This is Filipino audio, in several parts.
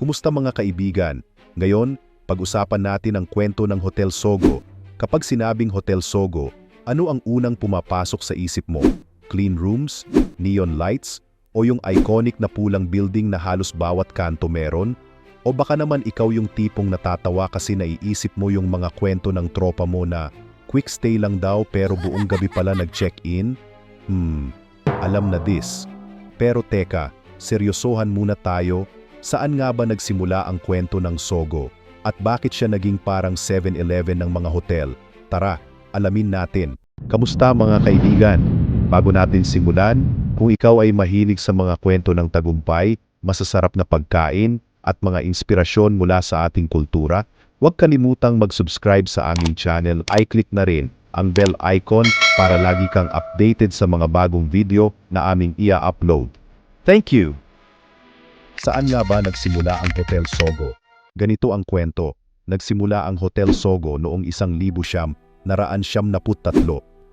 Kumusta mga kaibigan? Ngayon, pag-usapan natin ang kwento ng Hotel Sogo. Kapag sinabing Hotel Sogo, ano ang unang pumapasok sa isip mo? Clean rooms? Neon lights? O yung iconic na pulang building na halos bawat kanto meron? O baka naman ikaw yung tipong natatawa kasi naiisip mo yung mga kwento ng tropa mo na quick stay lang daw pero buong gabi pala nag-check-in? Alam na this. Pero teka, seryosohan muna tayo. Saan nga ba nagsimula ang kwento ng Sogo? At bakit siya naging parang 7-Eleven ng mga hotel? Tara, alamin natin. Kamusta mga kaibigan? Bago natin simulan, kung ikaw ay mahilig sa mga kwento ng tagumpay, masasarap na pagkain, at mga inspirasyon mula sa ating kultura, huwag kalimutang mag-subscribe sa aming channel. I-click na rin ang bell icon para lagi kang updated sa mga bagong video na aming ia-upload. Thank you! Saan nga ba nagsimula ang Hotel Sogo? Ganito ang kwento. Nagsimula ang Hotel Sogo noong 1993.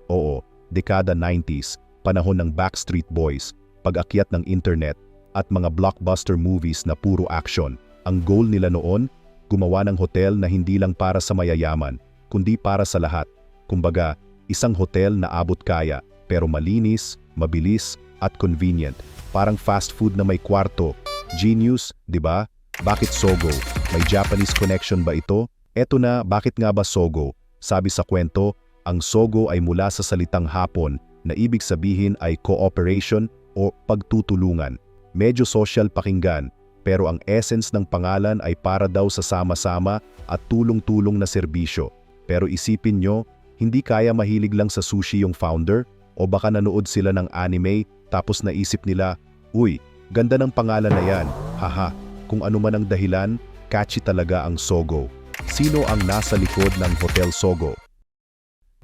Oo, dekada 90s, panahon ng Backstreet Boys, pag-akyat ng internet, at mga blockbuster movies na puro action. Ang goal nila noon, gumawa ng hotel na hindi lang para sa mayayaman, kundi para sa lahat. Kumbaga, isang hotel na abot kaya, pero malinis, mabilis, at convenient. Parang fast food na may kwarto. Genius, di ba? Bakit Sogo? May Japanese connection ba ito? Eto na, bakit nga ba Sogo? Sabi sa kwento, ang Sogo ay mula sa salitang Hapon na ibig sabihin ay cooperation o pagtutulungan. Medyo social pakinggan, pero ang essence ng pangalan ay para daw sa sama-sama at tulong-tulong na serbisyo. Pero isipin nyo, hindi kaya mahilig lang sa sushi yung founder? O baka nanood sila ng anime tapos naisip nila, uy, ganda ng pangalan na yan, haha. Kung ano man ang dahilan, catchy talaga ang Sogo. Sino ang nasa likod ng Hotel Sogo?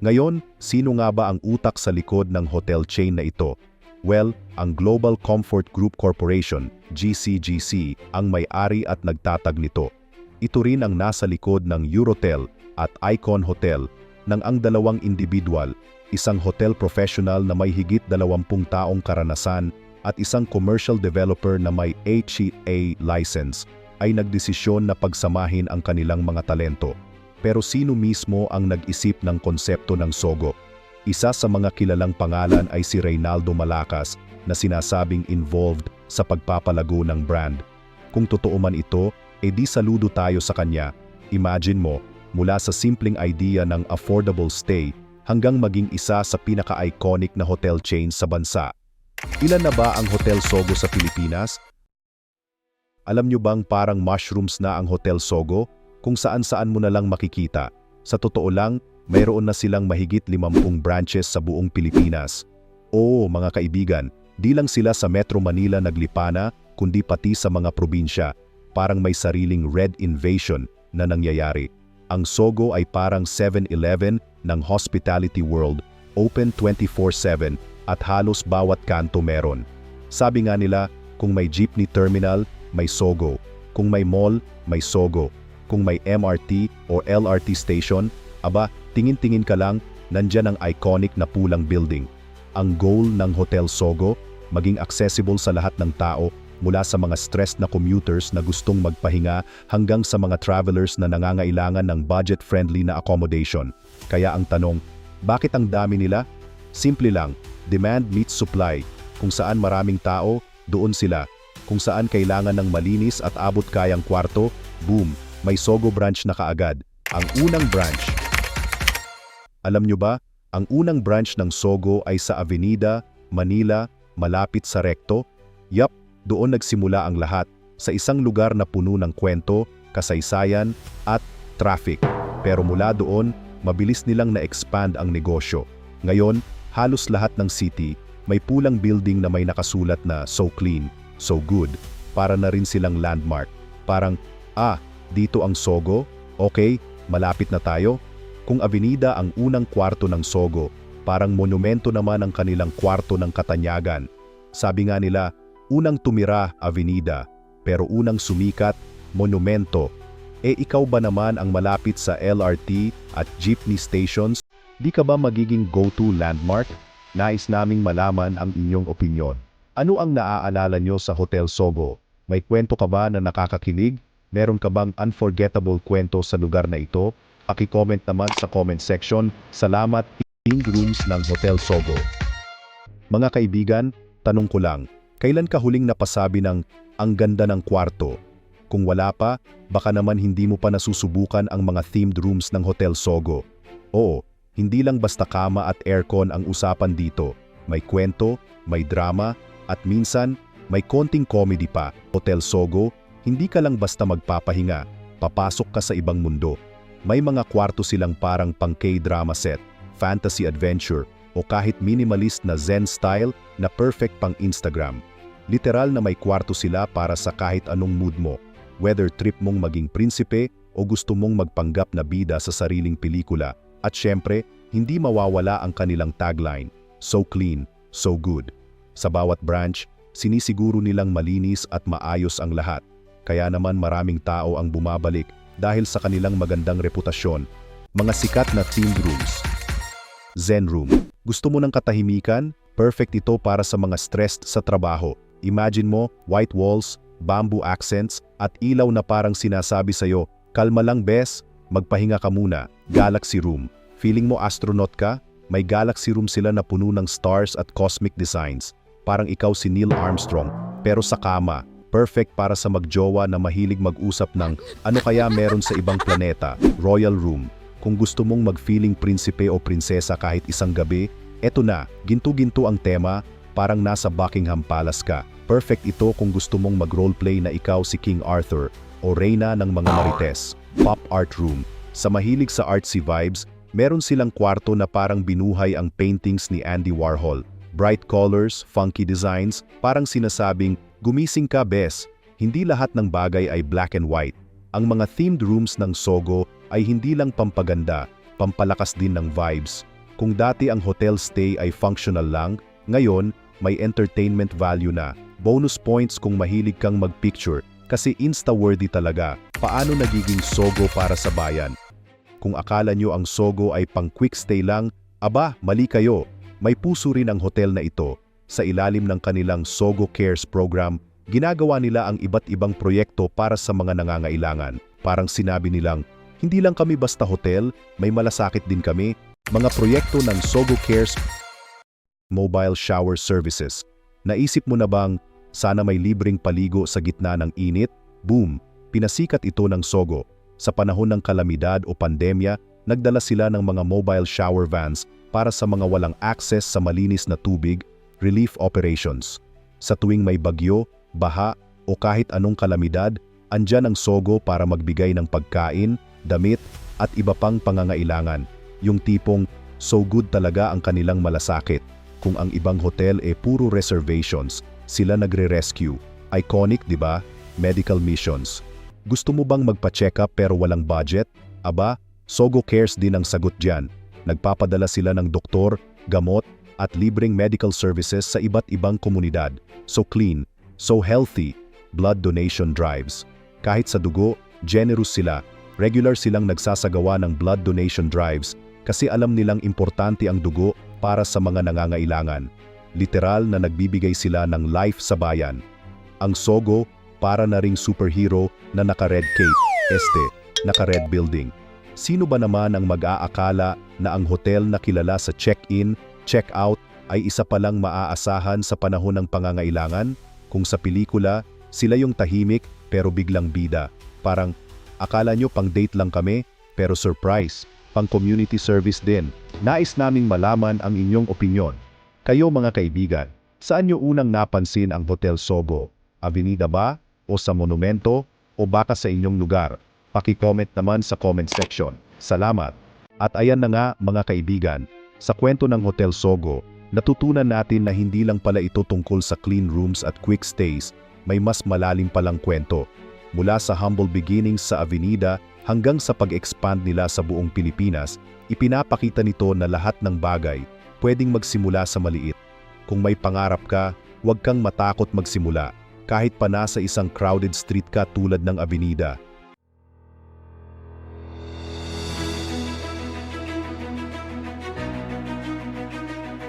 Ngayon, sino nga ba ang utak sa likod ng hotel chain na ito? Well, ang Global Comfort Group Corporation, GCGC, ang may-ari at nagtatag nito. Ito rin ang nasa likod ng Eurotel at Icon Hotel, nang ang dalawang individual, isang hotel professional na may higit 20 taong karanasan at isang commercial developer na may HEA license, ay nagdesisyon na pagsamahin ang kanilang mga talento. Pero sino mismo ang nag-isip ng konsepto ng Sogo? Isa sa mga kilalang pangalan ay si Reynaldo Malacas na sinasabing involved sa pagpapalago ng brand. Kung totoo man ito, edi saludo tayo sa kanya. Imagine mo, mula sa simpleng idea ng affordable stay hanggang maging isa sa pinaka-iconic na hotel chain sa bansa. Ilan na ba ang Hotel Sogo sa Pilipinas? Alam nyo bang parang mushrooms na ang Hotel Sogo? Kung saan-saan mo na lang makikita. Sa totoo lang, mayroon na silang mahigit 50 branches sa buong Pilipinas. Oo, mga kaibigan, di lang sila sa Metro Manila naglipana, kundi pati sa mga probinsya. Parang may sariling red invasion na nangyayari. Ang Sogo ay parang 7-Eleven ng hospitality world, open 24/7 at halos bawat kanto meron. Sabi nga nila, kung may jeepney terminal, may Sogo. Kung may mall, may Sogo. Kung may MRT o LRT station, aba, tingin-tingin ka lang, nandyan ang iconic na pulang building. Ang goal ng Hotel Sogo, maging accessible sa lahat ng tao, mula sa mga stressed na commuters na gustong magpahinga hanggang sa mga travelers na nangangailangan ng budget-friendly na accommodation. Kaya ang tanong, bakit ang dami nila? Simple lang, demand meets supply. Kung saan maraming tao, doon sila. Kung saan kailangan ng malinis at abot kayang kwarto, boom, may Sogo branch na kaagad. Ang unang branch. Alam nyo ba, ang unang branch ng Sogo ay sa Avenida, Manila, malapit sa Recto. Yup, doon nagsimula ang lahat, sa isang lugar na puno ng kwento, kasaysayan, at traffic. Pero mula doon, mabilis nilang na-expand ang negosyo. Ngayon, halos lahat ng city, may pulang building na may nakasulat na so clean, so good, para na rin silang landmark. Parang, dito ang Sogo? Okay, malapit na tayo. Kung Avenida ang unang kwarto ng Sogo, parang monumento naman ang kanilang kwarto ng Katanyagan. Sabi nga nila, unang tumira Avenida, pero unang sumikat, monumento. Ikaw ba naman ang malapit sa LRT at jeepney stations? Di ka ba magiging go-to landmark? Nais naming malaman ang inyong opinyon. Ano ang naaalala nyo sa Hotel Sogo? May kwento ka ba na nakakakilig? Meron ka bang unforgettable kwento sa lugar na ito? Paki-comment naman sa comment section. Salamat, Themed Rooms ng Hotel Sogo. Mga kaibigan, tanong ko lang, kailan ka huling napasabi ng ang ganda ng kwarto? Kung wala pa, baka naman hindi mo pa nasusubukan ang mga themed rooms ng Hotel Sogo. Oo, hindi lang basta kama at aircon ang usapan dito. May kwento, may drama, at minsan, may konting comedy pa. Hotel Sogo, hindi ka lang basta magpapahinga, papasok ka sa ibang mundo. May mga kwarto silang parang pang K-drama set, fantasy adventure, o kahit minimalist na zen style na perfect pang Instagram. Literal na may kwarto sila para sa kahit anong mood mo. Whether trip mong maging prinsipe o gusto mong magpanggap na bida sa sariling pelikula. At syempre, hindi mawawala ang kanilang tagline, so clean, so good. Sa bawat branch, sinisiguro nilang malinis at maayos ang lahat. Kaya naman maraming tao ang bumabalik dahil sa kanilang magandang reputasyon. Mga sikat na themed rooms. Zen Room. Gusto mo ng katahimikan? Perfect ito para sa mga stressed sa trabaho. Imagine mo, white walls, bamboo accents, at ilaw na parang sinasabi sa'yo, kalma lang bes, magpahinga ka muna. Galaxy Room. Feeling mo astronaut ka? May Galaxy Room sila na puno ng stars at cosmic designs. Parang ikaw si Neil Armstrong, pero sa kama. Perfect para sa magjowa na mahilig mag-usap ng ano kaya meron sa ibang planeta. Royal Room. Kung gusto mong mag-feeling prinsipe o prinsesa kahit isang gabi, eto na, ginto-ginto ang tema, parang nasa Buckingham Palace ka. Perfect ito kung gusto mong mag-roleplay na ikaw si King Arthur o Reyna ng mga Marites. Pop Art Room. Sa mahilig sa artsy vibes, meron silang kwarto na parang binuhay ang paintings ni Andy Warhol. Bright colors, funky designs, parang sinasabing, gumising ka bes, hindi lahat ng bagay ay black and white. Ang mga themed rooms ng Sogo ay hindi lang pampaganda, pampalakas din ng vibes. Kung dati ang hotel stay ay functional lang, ngayon, may entertainment value na. Bonus points kung mahilig kang mag-picture, kasi insta-worthy talaga. Paano nagiging Sogo para sa bayan? Kung akala nyo ang Sogo ay pang quick stay lang, aba, mali kayo. May puso rin ang hotel na ito. Sa ilalim ng kanilang Sogo Cares program, ginagawa nila ang iba't ibang proyekto para sa mga nangangailangan. Parang sinabi nilang, hindi lang kami basta hotel, may malasakit din kami. Mga proyekto ng Sogo Cares Mobile Shower Services. Naisip mo na bang, sana may libreng paligo sa gitna ng init? Boom! Pinasikat ito ng Sogo. Sa panahon ng kalamidad o pandemya, nagdala sila ng mga mobile shower vans para sa mga walang access sa malinis na tubig, relief operations. Sa tuwing may bagyo, baha, o kahit anong kalamidad, andyan ang Sogo para magbigay ng pagkain, damit, at iba pang pangangailangan. Yung tipong, so good talaga ang kanilang malasakit. Kung ang ibang hotel puro reservations, sila nagre-rescue. Iconic, di ba? Medical missions. Gusto mo bang magpa-check up pero walang budget? Aba, Sogo Cares din ang sagot dyan. Nagpapadala sila ng doktor, gamot, at libreng medical services sa iba't ibang komunidad. So clean, so healthy. Blood donation drives. Kahit sa dugo, generous sila. Regular silang nagsasagawa ng blood donation drives kasi alam nilang importante ang dugo para sa mga nangangailangan. Literal na nagbibigay sila ng life sa bayan. Ang Sogo, para na ring superhero na naka-red cape, naka-red building. Sino ba naman ang mag-aakala na ang hotel na kilala sa check-in, check-out ay isa palang maaasahan sa panahon ng pangangailangan? Kung sa pelikula, sila yung tahimik pero biglang bida. Parang, akala nyo pang date lang kami, pero surprise, pang community service din. Nais naming malaman ang inyong opinyon. Kayo mga kaibigan, saan nyo unang napansin ang Hotel Sogo? Avenida ba? O sa monumento? O baka sa inyong lugar? Paki-comment naman sa comment section. Salamat! At ayan na nga mga kaibigan, sa kwento ng Hotel Sogo, natutunan natin na hindi lang pala ito tungkol sa clean rooms at quick stays, may mas malalim palang kwento. Mula sa humble beginnings sa Avenida hanggang sa pag-expand nila sa buong Pilipinas, ipinapakita nito na lahat ng bagay pwedeng magsimula sa maliit. Kung may pangarap ka, huwag kang matakot magsimula. Kahit pa nasa isang crowded street ka tulad ng Avenida,